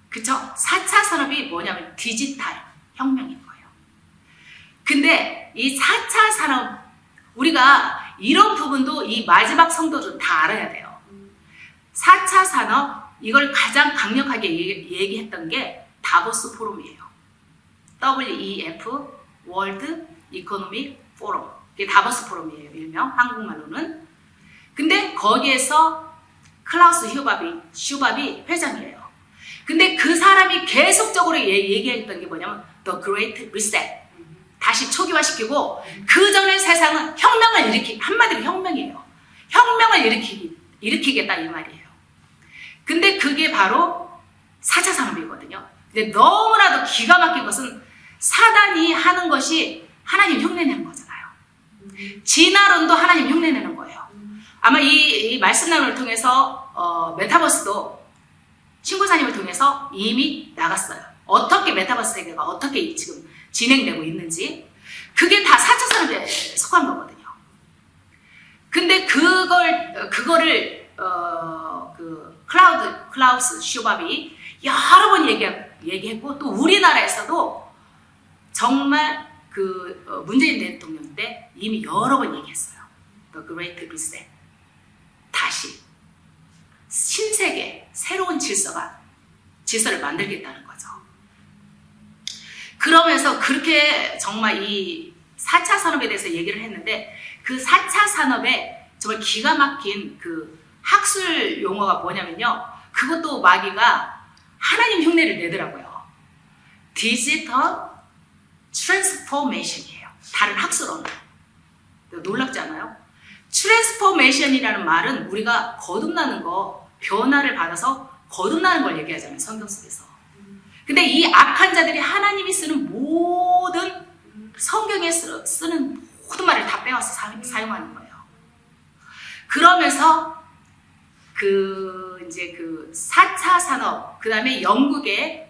그쵸? 4차 산업이 뭐냐면 디지털 혁명인 거예요. 근데 이 4차 산업, 우리가 이런 부분도 이 마지막 성도들은 다 알아야 돼요. 4차 산업, 이걸 가장 강력하게 얘기했던 게 다보스 포럼이에요. WEF, 월드 이코노믹 포럼. 이게 다보스 포럼이에요, 일명 한국말로는. 근데 거기에서 클라우스 슈밥이 회장이에요. 근데 그 사람이 계속적으로 얘기했던 게 뭐냐면 The Great Reset. 다시 초기화시키고 그 전의 세상은 혁명을 한마디로 혁명이에요. 혁명을 일으키겠다 이 말이에요. 근데 그게 바로 4차 산업이거든요. 근데 너무나도 기가 막힌 것은 사단이 하는 것이 하나님 흉내내는 거잖아요. 진화론도 하나님 흉내내는 거예요. 아마 이 말씀 나눔을 통해서 메타버스도 신구사님을 통해서 이미 나갔어요. 어떻게 메타버스 세계가 어떻게 지금 진행되고 있는지 그게 다 4차 산업에 속한 거거든요. 근데 그거를 그 클라우스 슈밥이 여러 번 얘기했고 또 우리나라에서도 정말 그 문재인 대통령 때 이미 여러 번 얘기했어요. The Great Reset. 다시 신세계 새로운 질서를 만들겠다는 거죠. 그러면서 그렇게 정말 이 4차 산업에 대해서 얘기를 했는데 그 4차 산업에 정말 기가 막힌 그 학술 용어가 뭐냐면요. 그것도 마귀가 하나님 흉내를 내더라고요. 디지털 트랜스포메이션이에요. 다른 학술 언어. 놀랍지 않아요? 트랜스포메이션이라는 말은 우리가 거듭나는 거, 변화를 받아서 거듭나는 걸 얘기하잖아요. 성경 속에서. 근데 이 악한 자들이 하나님이 쓰는 모든 성경에 쓰는 모든 말을 다 빼와서 사용하는 거예요. 그러면서 이제 그 4차 산업, 그 다음에 영국의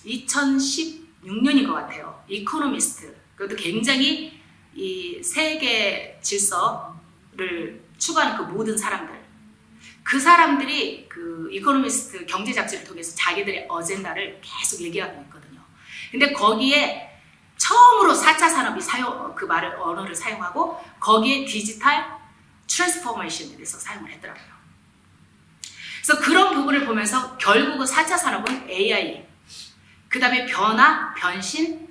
2016년인 것 같아요. 이코노미스트. 그것도 굉장히 이 세계 질서를 추구하는 그 모든 사람들. 그 사람들이 그 이코노미스트 경제 잡지를 통해서 자기들의 어젠다를 계속 얘기하고 있거든요. 근데 거기에 처음으로 4차 산업이 그 언어를 사용하고 거기에 디지털 트랜스포메이션에 대해서 사용을 했더라고요. 그래서 그런 부분을 보면서 결국은 4차 산업은 AI, 그 다음에 변화, 변신,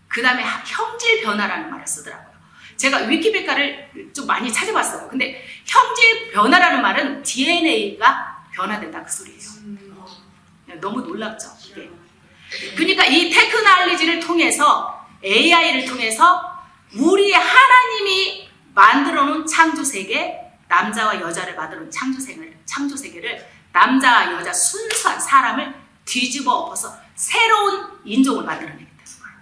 그 다음에 형질 변화라는 말을 쓰더라고요. 제가 위키피디아를 좀 많이 찾아봤어요. 근데 형질 변화라는 말은 DNA가 변화된다 그 소리예요. 너무 놀랍죠? 이게. 그러니까 이 테크놀로지를 통해서 AI를 통해서 우리의 하나님이 만들어 놓은 창조 세계, 남자와 여자를 만들어 놓은 창조 세계를 남자와 여자 순수한 사람을 뒤집어 엎어서 새로운 인종을 만들어내겠다는 거예요.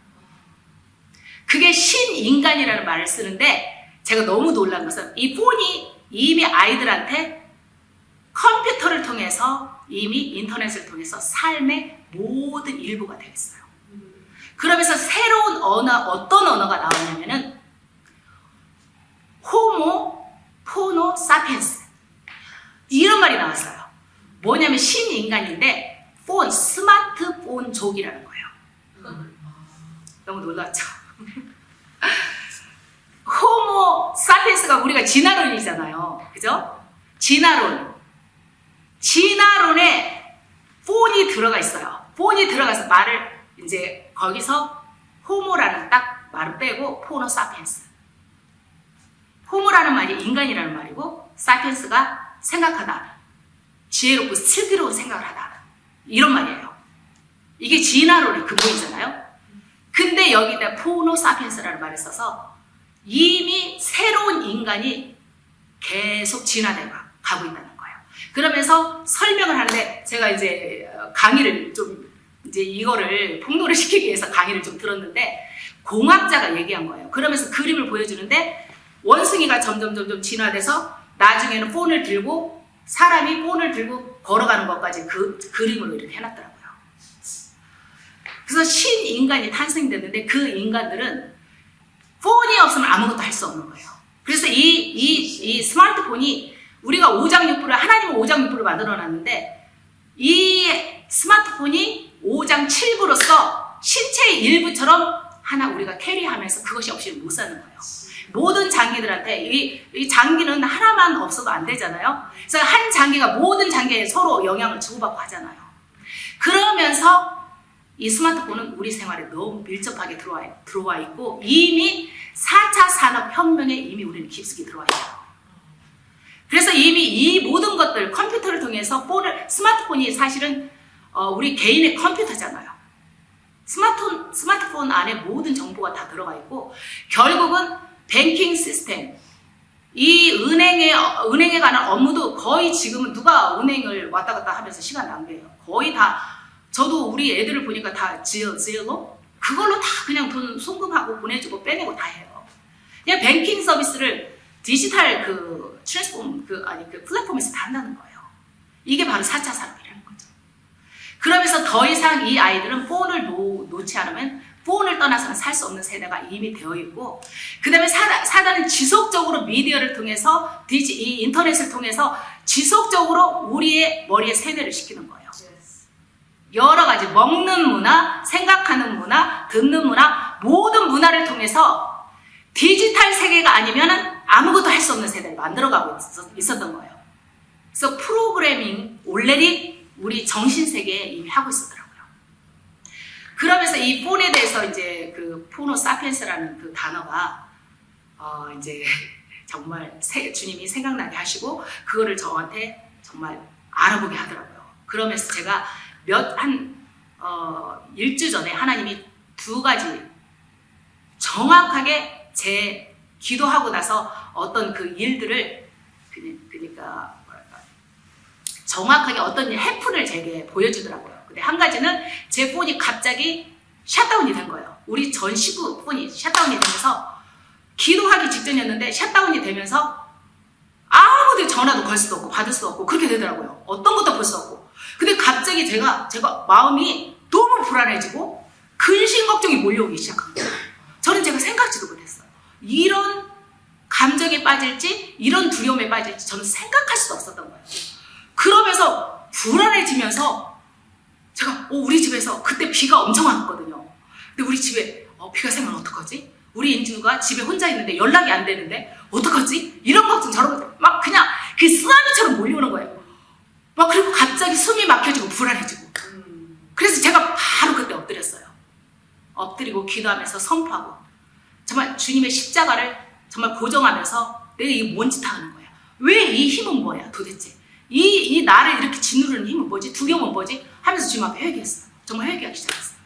그게 신인간이라는 말을 쓰는데 제가 너무 놀란 것은 이 폰이 이미 아이들한테 컴퓨터를 통해서 이미 인터넷을 통해서 삶의 모든 일부가 되겠어요. 그러면서 새로운 어떤 언어가 나왔냐면은 포노 사피엔스 이런 말이 나왔어요. 뭐냐면 신인간인데 스마트폰족이라는 거예요. 너무 놀랐죠? 호모 사피엔스가 우리가 진화론이잖아요. 그죠? 진화론에 폰이 들어가 있어요. 폰이 들어가서 말을 이제 거기서 호모라는 딱 말을 빼고 포노 사피엔스. 호모라는 말이 인간이라는 말이고 사피엔스가 생각하다. 지혜롭고 슬기로운 생각을 하다. 이런 말이에요. 이게 진화론의 근본이잖아요. 근데 여기다 포노 사피엔스라는 말을 써서 이미 새로운 인간이 계속 진화되고 가고 있다는 거예요. 그러면서 설명을 하는데 제가 이제 강의를 좀 이제 이거를 폭로를 시키기 위해서 강의를 좀 들었는데 공학자가 얘기한 거예요. 그러면서 그림을 보여주는데 원숭이가 점점 진화돼서 나중에는 사람이 폰을 들고 걸어가는 것까지 그 그림으로 이렇게 해놨더라고요. 그래서 신인간이 탄생됐는데 그 인간들은 폰이 없으면 아무것도 할 수 없는 거예요. 그래서 이 스마트폰이 우리가 하나님은 5장 6부를 만들어놨는데 이 스마트폰이 5장 7부로서 신체의 일부처럼 하나 우리가 캐리하면서 그것이 없이는 못 사는 거예요. 모든 장기들한테 이 장기는 하나만 없어도 안 되잖아요. 그래서 한 장기가 모든 장기에 서로 영향을 주고받고 하잖아요. 그러면서 이 스마트폰은 우리 생활에 너무 밀접하게 들어와 있고 이미 4차 산업혁명에 이미 우리는 깊숙이 들어와 있어요. 그래서 이미 이 모든 것들 컴퓨터를 통해서 스마트폰이 사실은 우리 개인의 컴퓨터잖아요. 스마트폰 안에 모든 정보가 다 들어가 있고 결국은 뱅킹 시스템 이 은행에 관한 업무도 거의 지금은 누가 은행을 왔다 갔다 하면서 시간 낭비해요. 거의 다 저도 우리 애들을 보니까 다 지엘로 그걸로 다 그냥 돈 송금하고 보내주고 빼내고 다 해요. 그냥 뱅킹 서비스를 디지털 그 플랫폼에서 다 한다는 거예요. 이게 바로 4차 산업이라는 거죠. 그러면서 더 이상 이 아이들은 폰을 놓지 않으면 폰을 떠나서는 살 수 없는 세대가 이미 되어 있고 그 다음에 사단은 지속적으로 미디어를 통해서 이 인터넷을 통해서 지속적으로 우리의 머리에 세뇌를 시키는 거예요. 여러 가지 먹는 문화, 생각하는 문화, 듣는 문화 모든 문화를 통해서 디지털 세계가 아니면 아무것도 할 수 없는 세대를 만들어가고 있었던 거예요. 그래서 프로그래밍 already 우리 정신세계에 이미 하고 있었더라고요. 그러면서 이 폰에 대해서 이제 그 포노 사피엔스라는 그 단어가 이제 정말 주님이 생각나게 하시고 그거를 저한테 정말 알아보게 하더라고요. 그러면서 제가 일주 전에 하나님이 2가지 정확하게 제 기도하고 나서 어떤 그 일들을 그러니까 뭐랄까 정확하게 어떤 해프를 제게 보여주더라고요. 근데 한 가지는 제 폰이 갑자기 셧다운이 된 거예요. 우리 전 시부 폰이 셧다운이 되면서 기도하기 직전이었는데 셧다운이 되면서 아무도 전화도 걸 수도 없고 받을 수도 없고 그렇게 되더라고요. 어떤 것도 볼 수 없고. 근데 갑자기 제가 마음이 너무 불안해지고 근심 걱정이 몰려오기 시작한 거예요. 저는 제가 생각지도 못했어요. 이런 감정에 빠질지 이런 두려움에 빠질지 저는 생각할 수도 없었던 거예요. 그러면서 불안해지면서 제가 우리 집에서 그때 비가 엄청 왔거든요. 근데 우리 집에 비가 새면 어떡하지? 우리 인주가 집에 혼자 있는데 연락이 안 되는데 어떡하지? 이런 걱정 저런 것 막 그냥 그 쓰나미처럼 몰려오는 거예요. 막 그리고 갑자기 숨이 막혀지고 불안해지고 그래서 제가 바로 그때 엎드렸어요. 엎드리고 기도하면서 선포하고 정말 주님의 십자가를 정말 고정하면서 내가 이게 뭔 짓 하는 거야? 왜 이 힘은 뭐야 도대체? 이 나를 이렇게 짓누르는 힘은 뭐지? 두려움은 뭐지? 하면서 주님 앞에 회개했어요. 정말 회개하기 시작했어요.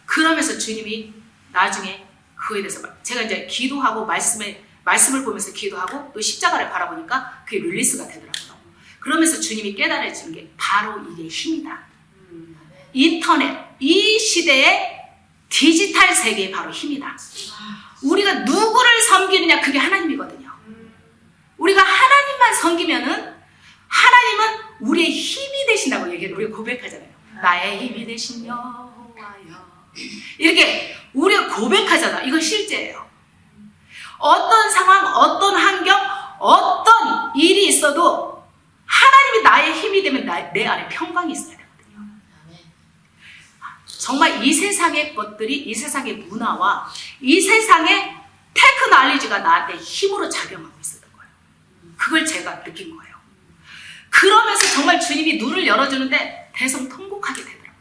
그러면서 주님이 나중에 그거에 대해서 제가 이제 기도하고 말씀을 보면서 기도하고 또 십자가를 바라보니까 그게 릴리스가 되더라고요. 그러면서 주님이 깨달아 주는 게 바로 이게 힘이다. 인터넷, 이 시대의 디지털 세계의 바로 힘이다. 우리가 누구를 섬기느냐 그게 하나님이거든요. 우리가 하나님만 섬기면은 하나님은 우리의 힘이 되신다고 얘기해요. 우리가 고백하잖아요. 나의 힘이 되신 여호와여. 이렇게 우리가 고백하잖아. 이건 실제예요. 어떤 상황, 어떤 환경, 어떤 일이 있어도 하나님이 나의 힘이 되면 내 안에 평강이 있어야 되거든요. 정말 이 세상의 것들이 이 세상의 문화와 이 세상의 테크놀로지가 나한테 힘으로 작용하고 있었던 거예요. 그걸 제가 느낀 거예요. 그러면서 정말 주님이 눈을 열어주는데 대성통곡하게 되더라고요.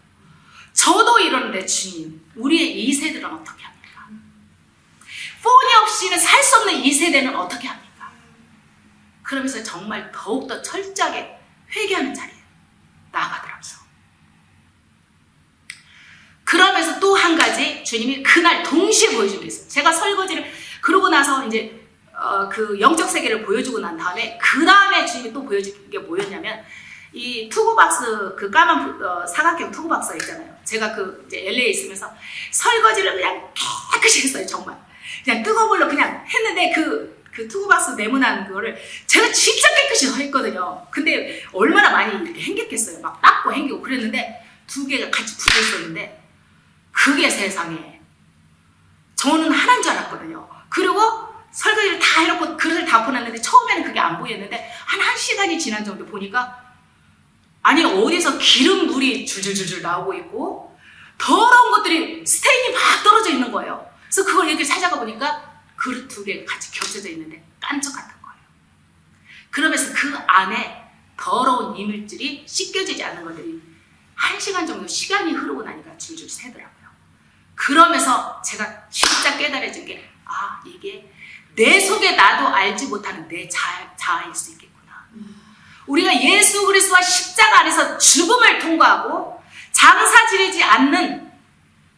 저도 이러는데 주님, 우리의 이 세대는 어떻게 합니까? 폰이 없이는 살 수 없는 이 세대는 어떻게 합니까? 그러면서 정말 더욱더 철저하게 회개하는 자리에 나아가더라고요. 그러면서 또 한 가지 주님이 그날 동시에 보여준 게 있어요. 제가 설거지를 그러고 나서 이제 그 영적 세계를 보여주고 난 다음에 그 다음에 주님이 또 보여준 게 뭐였냐면 이 투구박스 그 까만 사각형 투구박스 있잖아요. 제가 그 이제 LA에 있으면서 설거지를 그냥 깨끗이 했어요. 정말 그냥 뜨거운 물로 그냥 했는데 그 투구박스 네모난 그거를 제가 진짜 깨끗이 했거든요. 근데 얼마나 많이 이렇게 헹겼겠어요. 막 닦고 헹기고 그랬는데 2개가 같이 붙어 있었는데 그게 세상에 저는 하나인 줄 알았거든요. 그리고 설거지를 다 해놓고 그릇을 다 퍼놨는데 처음에는 그게 안 보였는데 한 1시간이 지난 정도 보니까 아니 어디서 기름물이 줄줄줄줄 나오고 있고 더러운 것들이 스테인이 막 떨어져 있는 거예요. 그래서 그걸 이렇게 찾아가 보니까 그릇 2개가 같이 겹쳐져 있는데 깐적 같은 거예요. 그러면서 그 안에 더러운 이물질이 씻겨지지 않는 것들이 1시간 정도 시간이 흐르고 나니까 줄줄 새더라고요. 그러면서 제가 진짜 깨달아진 게 이게 내 속에 나도 알지 못하는 내 자아일 수 있겠구나. 우리가 예수 그리스도와 십자가 안에서 죽음을 통과하고 장사 지내지 않는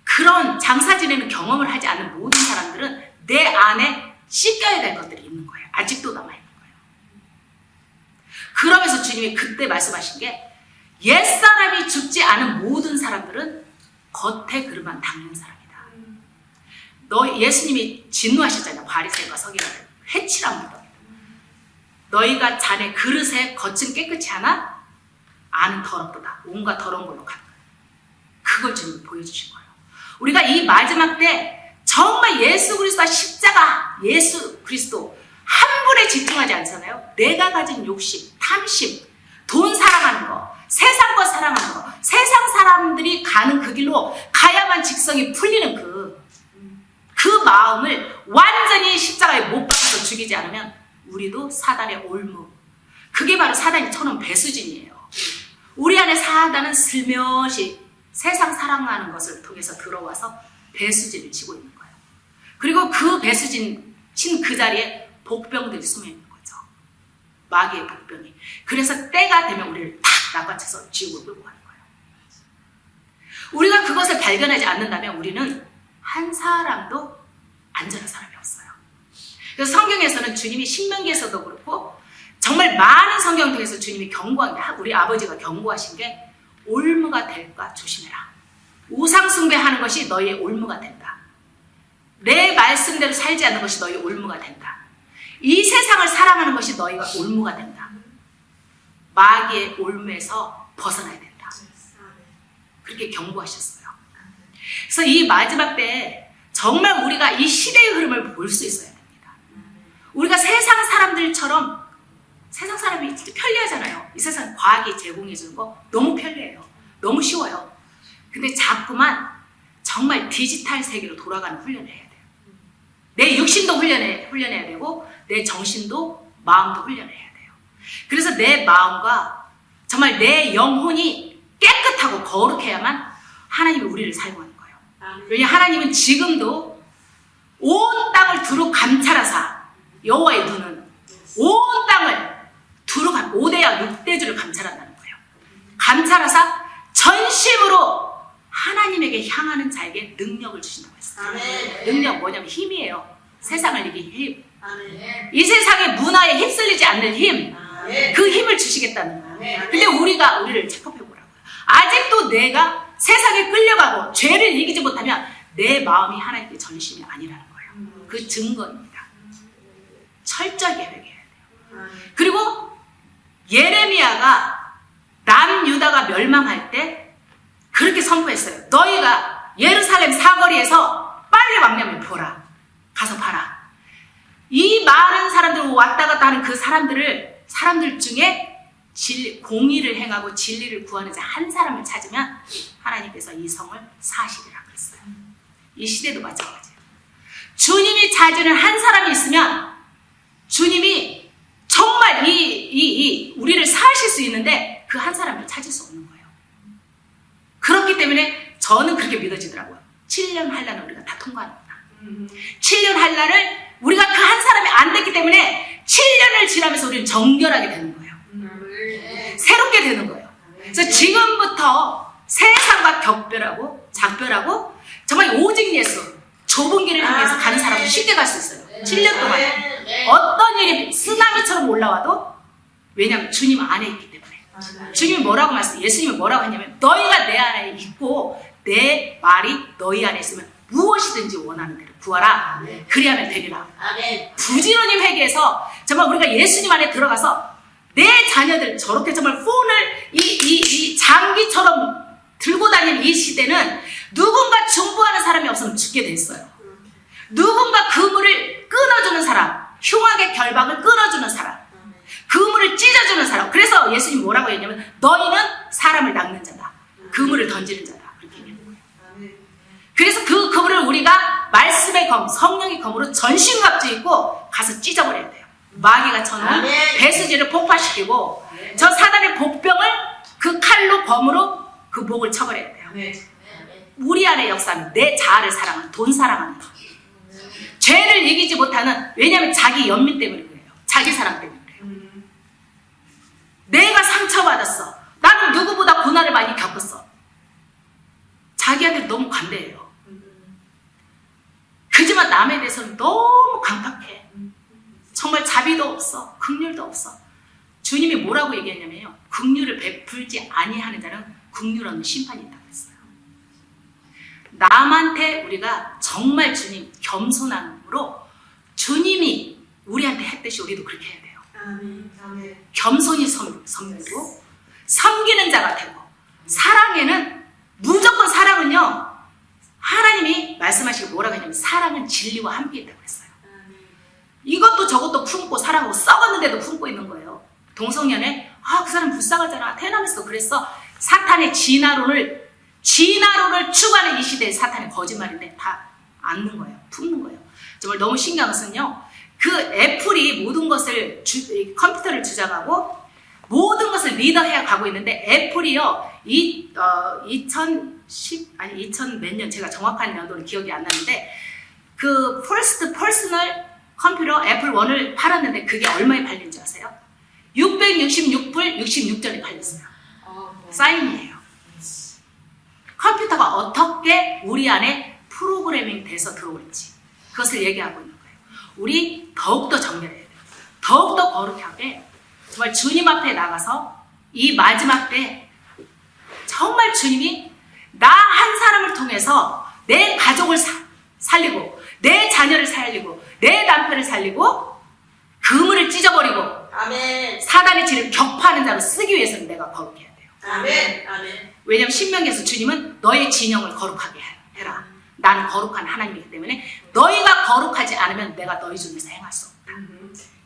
그런 장사 지내는 경험을 하지 않는 모든 사람들은 내 안에 씻겨야 될 것들이 있는 거예요. 아직도 남아있는 거예요. 그러면서 주님이 그때 말씀하신 게 옛사람이 죽지 않은 모든 사람들은 겉에 그릇만 닦는 사람이다. 예수님이 진노하셨잖아요. 바리새인과 서기관들. 회칠한 무덤. 너희가 자네 그릇에 겉은 깨끗이 하나 안은 더럽도다. 온갖 더러운 걸로 가는 거예요. 그걸 주님이 보여주신 거예요. 우리가 이 마지막 때 정말 예수 그리스도와 십자가, 예수 그리스도 한 분에 집중하지 않잖아요. 내가 가진 욕심, 탐심, 돈 사랑하는 거, 세상 것 사랑하는 거, 세상 사람들이 가는 그 길로 가야만 직성이 풀리는 그 마음을 완전히 십자가에 못 박아서 죽이지 않으면 우리도 사단의 올무, 그게 바로 사단이 쳐놓은 배수진이에요. 우리 안에 사단은 슬며시 세상 사랑하는 것을 통해서 들어와서 배수진을 치고 있는 거예요. 그리고 그 배수진 친 그 자리에 복병들이 숨어 있는 거죠. 마귀의 복병이. 그래서 때가 되면 우리를 탁 낚아채서 지옥을 끌고 가는 거예요. 우리가 그것을 발견하지 않는다면 우리는 한 사람도 안전한 사람이 없어요. 그래서 성경에서는 주님이 신명기에서도 그렇고 정말 많은 성경 통해서 주님이 경고한 게, 우리 아버지가 경고하신 게 올무가 될까 조심해라. 우상 숭배하는 것이 너희의 올무가 된다. 내 말씀대로 살지 않는 것이 너희의 올무가 된다. 이 세상을 사랑하는 것이 너희가 올무가 된다. 마귀의 올무에서 벗어나야 된다. 그렇게 경고하셨어요. 그래서 이 마지막 때 정말 우리가 이 시대의 흐름을 볼 수 있어야 됩니다. 우리가 세상 사람들처럼, 세상 사람이 진짜 편리하잖아요. 이 세상 과학이 제공해주는 거 너무 편리해요. 너무 쉬워요. 근데 자꾸만 정말 디지털 세계로 돌아가는 훈련을 해야 돼요. 내 육신도 훈련해야 되고 내 정신도 마음도 훈련해야 돼요. 그래서 내 마음과 정말 내 영혼이 깨끗하고 거룩해야만 하나님이 우리를 사용하는 거예요. 왜냐하면 하나님은 지금도 온 땅을 두루 감찰하사, 여호와의 눈은 온 땅을 두루 5대양 6대주를 감찰한다는 거예요. 감찰하사 전심으로 하나님에게 향하는 자에게 능력을 주신다고 했어요. 능력 뭐냐면 힘이에요. 세상을 이길 힘. 이 세상의 문화에 휩쓸리지 않는 힘. 그 힘을 주시겠다는 거예요. 근데 우리가 우리를 체크해보라고요. 아직도 내가 세상에 끌려가고 죄를 이기지 못하면 내 마음이 하나님께 전심이 아니라는 거예요. 그 증거입니다. 철저하게 회개해야 돼요. 그리고 예레미야가 남유다가 멸망할 때 그렇게 선포했어요. 너희가 예루살렘 사거리에서 빨리 왕냐면 보라. 가서 봐라. 이 많은 사람들 왔다 갔다 하는 그 사람들 중에 공의를 행하고 진리를 구하는 자 한 사람을 찾으면 하나님께서 이 성을 사시리라 그랬어요. 이 시대도 마찬가지예요. 주님이 찾으는 한 사람이 있으면 주님이 정말 우리를 사실 수 있는데 그 한 사람을 찾을 수 없는 거예요. 그렇기 때문에 저는 그렇게 믿어지더라고요. 7년 환란을 우리가 다 통과하는구나. 7년 환란을 우리가 그 한 사람이 안 됐기 때문에 7년을 지나면서 우리는 정결하게 되는 거예요. 새롭게 되는 거예요. 그래서 지금부터 세상과 작별하고 정말 오직 예수, 좁은 길을 향해서 가는 사람은 쉽게 갈 수 있어요. 7년 동안 어떤 일이 쓰나미처럼 올라와도, 왜냐하면 주님 안에 있기 때문에. 주님이 뭐라고 예수님이 뭐라고 했냐면 너희가 내 안에 있고 내 말이 너희 안에 있으면 무엇이든지 원하는 대로 구하라. 그리하면 되리라. 부지런히 회개해서 정말 우리가 예수님 안에 들어가서 내 자녀들, 저렇게 정말 폰을 이 장기처럼 들고 다니는 이 시대는 누군가 중보하는 사람이 없으면 죽게 됐어요. 누군가 그물을 끊어주는 사람, 흉악의 결박을 끊어주는 사람, 그물을 찢어주는 사람. 그래서 예수님 뭐라고 했냐면 너희는 사람을 낚는 자다, 그물을 던지는 자다, 그렇게 얘기하는 거예요. 그래서 그 그물을 우리가 말씀의 검, 성령의 검으로 전신갑주 입고 가서 찢어버려야 돼요. 마귀가 쳐놓은 배수지를 폭파시키고 저 사단의 복병을 그 칼로 검으로 그 목을 쳐버려야 돼요. 우리 안에 역사는 내 자아를 사랑하는, 돈 사랑하는 거, 죄를 이기지 못하는, 왜냐하면 자기 연민 때문에 그래요. 자기 사랑 때문에 그래요. 내 앞에서는 너무 강팍해. 정말 자비도 없어. 긍휼도 없어. 주님이 뭐라고 얘기했냐면요. 긍휼을 베풀지 아니하는 자는 긍휼 없는 심판이 있다고 했어요. 남한테 우리가 정말 주님 겸손함으로 주님이 우리한테 했듯이 우리도 그렇게 해야 돼요. 아멘. 겸손히 섬기고 섬기는 자가 되고 사랑에는 무조건 사랑은요. 하나님이 말씀하시고 뭐라고 했냐면 사랑은 진리와 함께 있다고 했어요. 이것도 저것도 품고 사랑하고 썩었는데도 품고 있는 거예요. 동성연애 그 사람 불쌍하잖아. 태어나면서 그랬어. 사탄의 진화론을 추구하는 이 시대의 사탄의 거짓말인데 다 앉는 거예요. 품는 거예요. 정말 너무 신기한 것은요. 그 애플이 모든 것을 컴퓨터를 주장하고 모든 것을 리더해 가고 있는데 애플이요. 2000 몇 년 제가 정확한 연도는 기억이 안 나는데 그 퍼스트 퍼스널 컴퓨터 애플 1을 팔았는데 그게 얼마에 팔린 줄 아세요? 666불 66전에 팔렸어요. 사인이에요. 컴퓨터가 어떻게 우리 안에 프로그래밍 돼서 들어올지 그것을 얘기하고 있는 거예요. 우리 더욱더 정결해야 돼요. 더욱더 거룩하게 정말 주님 앞에 나가서 이 마지막 때 정말 주님이 나 한 사람을 통해서 내 가족을 살리고 내 자녀를 살리고 내 남편을 살리고 그물을 찢어버리고 아멘. 사단의 진을 격파하는 자로 쓰기 위해서는 내가 거룩해야 돼요. 아멘. 아멘. 왜냐하면 신명기에서 주님은 너의 진영을 거룩하게 해라. 나는 거룩한 하나님이기 때문에 너희가 거룩하지 않으면 내가 너희 중에서 행할 수 없다.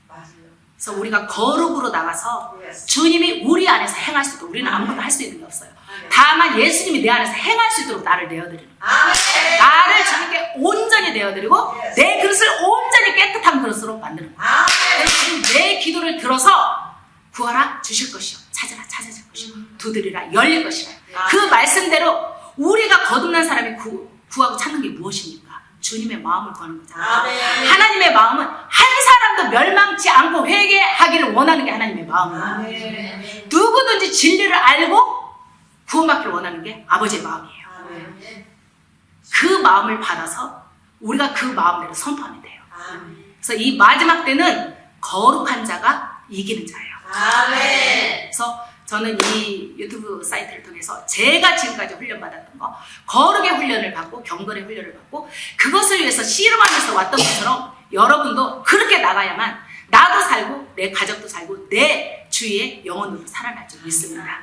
맞아요. 그래서 우리가 거룩으로 나가서 Yes. 주님이 우리 안에서 행할 수 있도록 우리는 아무것도 할 수 있는 게 없어요. 아멘. 다만 예수님이 내 안에서 행할 수 있도록 나를 내어드리는 거예요. 아멘. 나를 주님께 온전히 내어드리고 Yes. 내 그릇을 온전히 깨끗한 그릇으로 만드는 거예요. 아멘. 그래서 지금 내 기도를 들어서 구하라 주실 것이요 찾아라 찾아질 것이요 두드리라 열릴 것이라. 그 말씀대로 우리가 거듭난 사람이 구하고 찾는 게 무엇입니까? 주님의 마음을 구하는 거잖아요. 아멘. 하나님의 마음은 한 사람도 멸망치 않고 회개하기를 원하는 게 하나님의 마음이에요. 아멘. 누구든지 진리를 알고 구원받기를 원하는 게 아버지의 마음이에요. 아멘. 그 마음을 받아서 우리가 그 마음대로 선포하면 돼요. 아멘. 그래서 이 마지막 때는 거룩한 자가 이기는 자예요. 아멘. 그래서 저는 이 유튜브 사이트를 통해서 제가 지금까지 훈련받았던 거, 거룩의 훈련을 받고 경건의 훈련을 받고 그것을 위해서 씨름하면서 왔던 것처럼 여러분도 그렇게 나가야만 나도 살고 내 가족도 살고 내 주위에 영혼으로 살아날 줄 믿습니다.